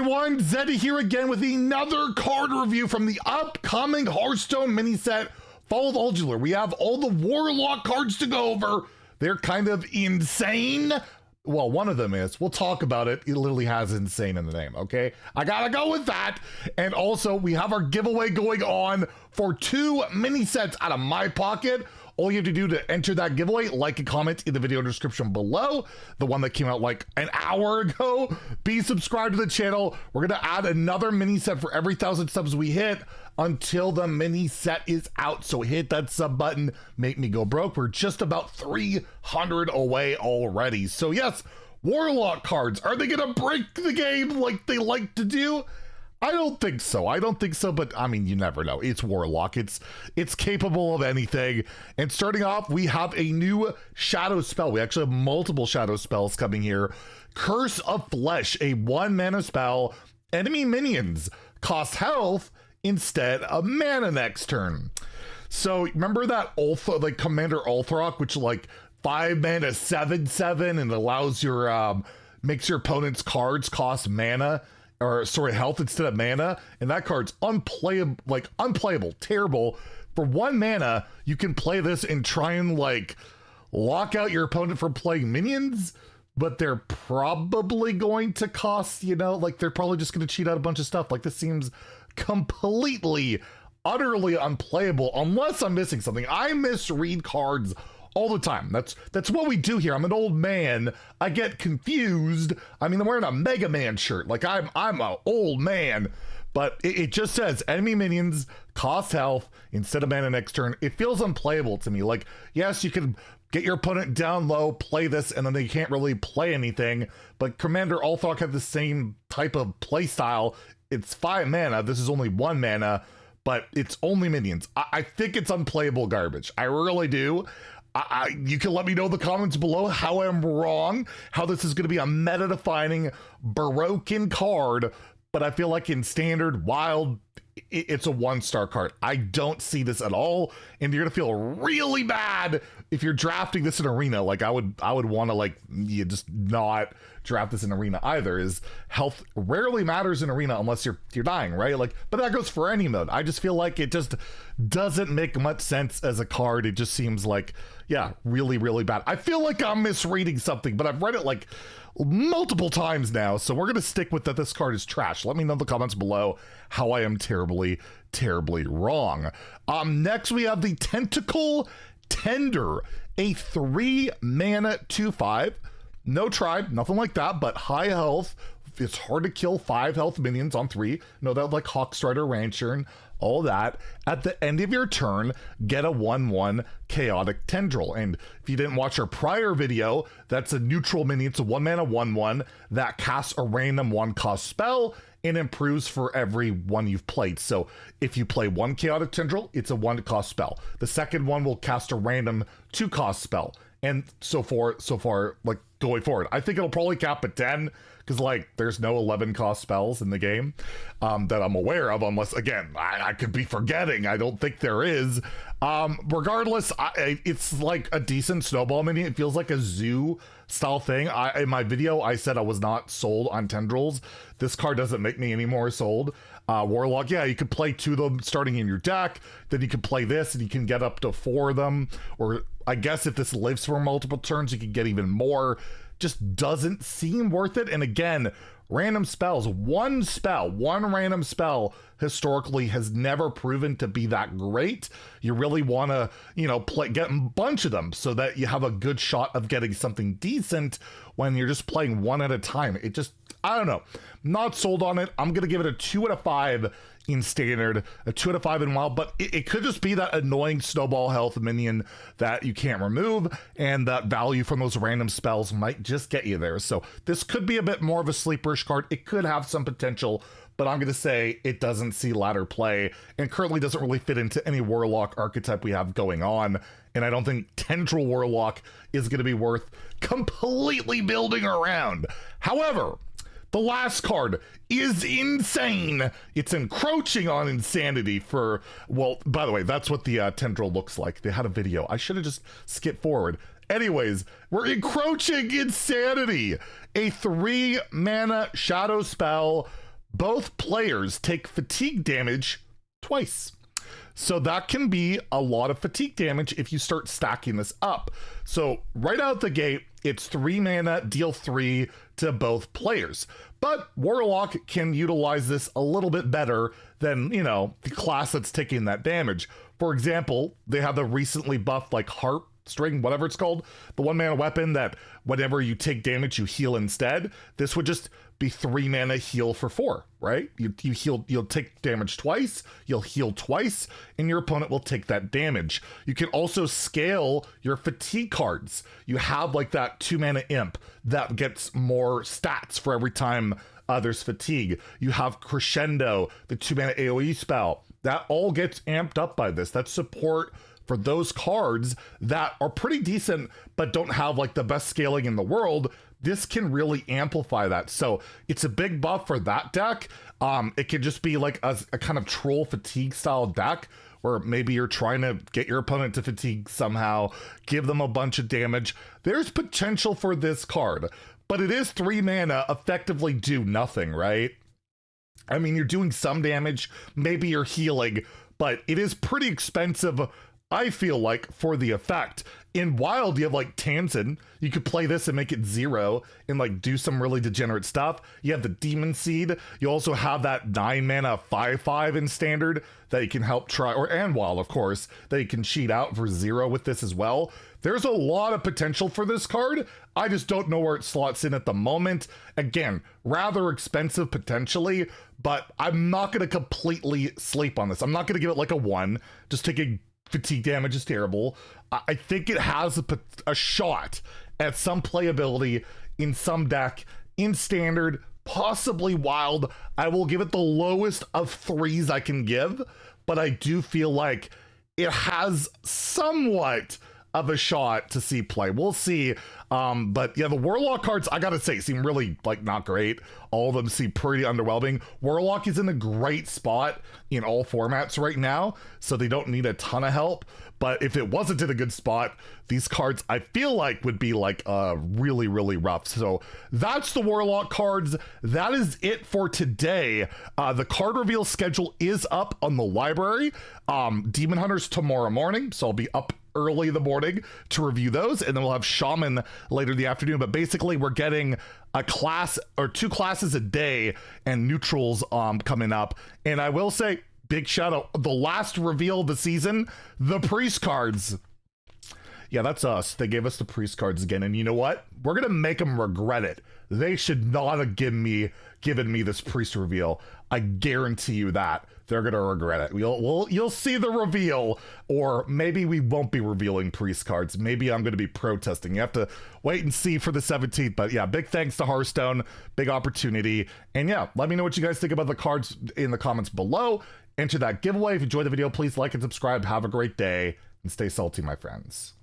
everyone, Zeddy here again with another card review from the upcoming Hearthstone mini set, Fall of Ulduar. We have all the Warlock cards to go over. They're kind of insane. Well, one of them is. We'll talk about it. It literally has insane in the name, okay? I gotta go with that. And also, we have our giveaway going on for 2 mini sets out of my pocket. All you have to do to enter that giveaway, like and comment in the video description below, the one that came out like an hour ago. Be subscribed to the channel. We're gonna add another mini set for every 1,000 subs we hit until the mini set is out. So hit that sub button, make me go broke. We're just about 300 away already. So yes, Warlock cards, are they gonna break the game like they like to do? I don't think so. I don't think so, but I mean, you never know. It's Warlock. It's capable of anything. And starting off, we have a new shadow spell. We actually have multiple shadow spells coming here. Curse of Flesh, a 1-mana spell. Enemy minions cost health instead of mana next turn. So remember that like Commander Ulthrock, which like 5 mana 7/7 and allows your makes your opponent's cards cost mana, or sorry, health instead of mana, and that card's unplayable, terrible. For 1 mana, you can play this and try and like lock out your opponent from playing minions, but they're probably going to cost, you know, like they're probably just going to cheat out a bunch of stuff. Like this seems completely, utterly unplayable unless I'm missing something. I misread cards all the time. That's what we do here. I'm an old man. I get confused. I mean, I'm wearing a Mega Man shirt. Like I'm an old man, but it just says enemy minions cost health instead of mana next turn. It feels unplayable to me. Like, yes, you can get your opponent down low, play this, and then they can't really play anything. But Commander Ulthrock had the same type of play style. It's 5 mana. This is only 1 mana, but it's only minions. I think it's unplayable garbage. I really do. You can let me know in the comments below how I'm wrong, how this is going to be a meta-defining, broken card, but I feel like in Standard, Wild, it's a 1-star card. I don't see this at all, and you're going to feel really bad if you're drafting this in Arena. Like, I would want to, like, you just not draft this in Arena either, is health rarely matters in Arena unless you're dying, right? Like, but that goes for any mode. I just feel like it just doesn't make much sense as a card. It just seems like, yeah, really, really bad. I feel like I'm misreading something, but I've read it like multiple times now, so we're gonna stick with that. This card is trash. Let me know in the comments below how I am terribly, terribly wrong. Next we have the Tentacle Tender, a 3-mana 2/5. No tribe, nothing like that, but high health. It's hard to kill 5 health minions on 3. No, that like Hawkstrider, Rancher, and all that. At the end of your turn, get a 1/1 Chaotic Tendril. And if you didn't watch our prior video, that's a neutral minion. It's a 1-mana 1/1 that casts a random 1-cost spell and improves for every one you've played. So if you play 1 Chaotic Tendril, it's a 1-cost spell. The second one will cast a random 2-cost spell, and so far, like going forward. I think it'll probably cap at 10, because like there's no 11-cost spells in the game that I'm aware of, unless again I could be forgetting. I don't think there is. Regardless, it's like a decent snowball minion. It feels like a zoo style thing. In my video I said I was not sold on tendrils. This card doesn't make me any more sold. Warlock, yeah, you could play 2 of them starting in your deck, then you can play this and you can get up to 4 of them, or I guess if this lives for multiple turns you can get even more. Just doesn't seem worth it. And again, random spells, one random spell historically has never proven to be that great. You really want to, you know, get a bunch of them so that you have a good shot of getting something decent when you're just playing 1 at a time. It just, I don't know, not sold on it. I'm gonna give it a 2 out of 5 in Standard, a 2 out of 5 in Wild, but it could just be that annoying snowball health minion that you can't remove, and that value from those random spells might just get you there. So this could be a bit more of a sleeperish card. It could have some potential, but I'm gonna say it doesn't see ladder play and currently doesn't really fit into any Warlock archetype we have going on. And I don't think Tendril Warlock is gonna be worth completely building around. However, the last card is insane. It's encroaching on insanity for, well, by the way, that's what the Tendril looks like. They had a video. I should have just skipped forward. Anyways, we're encroaching insanity. A 3-mana shadow spell, both players take fatigue damage twice. So that can be a lot of fatigue damage if you start stacking this up. So right out the gate, it's 3 mana, deal 3 to both players. But Warlock can utilize this a little bit better than, you know, the class that's taking that damage. For example, they have the recently buffed like Heart String, whatever it's called, the 1 mana weapon that whenever you take damage, you heal instead. This would just be 3 mana heal for 4, right? You heal, you'll take damage twice, you'll heal twice, and your opponent will take that damage. You can also scale your fatigue cards. You have like that 2 mana imp that gets more stats for every time there's fatigue. You have Crescendo, the 2 mana AoE spell. That all gets amped up by this. That's support for those cards that are pretty decent but don't have like the best scaling in the world. This can really amplify that. So it's a big buff for that deck. It could just be like a kind of troll fatigue style deck where maybe you're trying to get your opponent to fatigue somehow, give them a bunch of damage. There's potential for this card, but it is 3 mana, effectively do nothing, right? I mean, you're doing some damage, maybe you're healing, but it is pretty expensive, I feel like, for the effect. In Wild, you have like Tamsin. You could play this and make it 0 and like do some really degenerate stuff. You have the Demon Seed. You also have that 9 mana 5/5 in Standard that you can help try, and Wild, of course, that you can cheat out for 0 with this as well. There's a lot of potential for this card. I just don't know where it slots in at the moment. Again, rather expensive potentially, but I'm not going to completely sleep on this. I'm not going to give it like a 1. Just taking fatigue damage is terrible. I think it has a shot at some playability in some deck, in Standard, possibly Wild. I will give it the lowest of 3s I can give, but I do feel like it has somewhat of a shot to see play. We'll see. But yeah, the Warlock cards, I gotta say, seem really like not great. All of them seem pretty underwhelming. Warlock is in a great spot in all formats right now, so they don't need a ton of help. But if it wasn't in a good spot, these cards I feel like would be like really, really rough. So that's the Warlock cards. That is it for today. The card reveal schedule is up on the library. Demon Hunters tomorrow morning, so I'll be up early in the morning to review those, and then we'll have Shaman later in the afternoon. But basically we're getting a class or 2 classes a day and neutrals coming up. And I will say, big shout out, the last reveal of the season, the priest cards. Yeah, that's us. They gave us the priest cards again, and you know what? We're gonna make them regret it. They should not have given me this priest reveal. I guarantee you that they're gonna regret it. You'll see the reveal, or maybe we won't be revealing priest cards. Maybe I'm gonna be protesting. You have to wait and see for the 17th. But yeah, big thanks to Hearthstone, big opportunity. And yeah, let me know what you guys think about the cards in the comments below. Enter that giveaway. If you enjoyed the video, please like and subscribe. Have a great day and stay salty, my friends.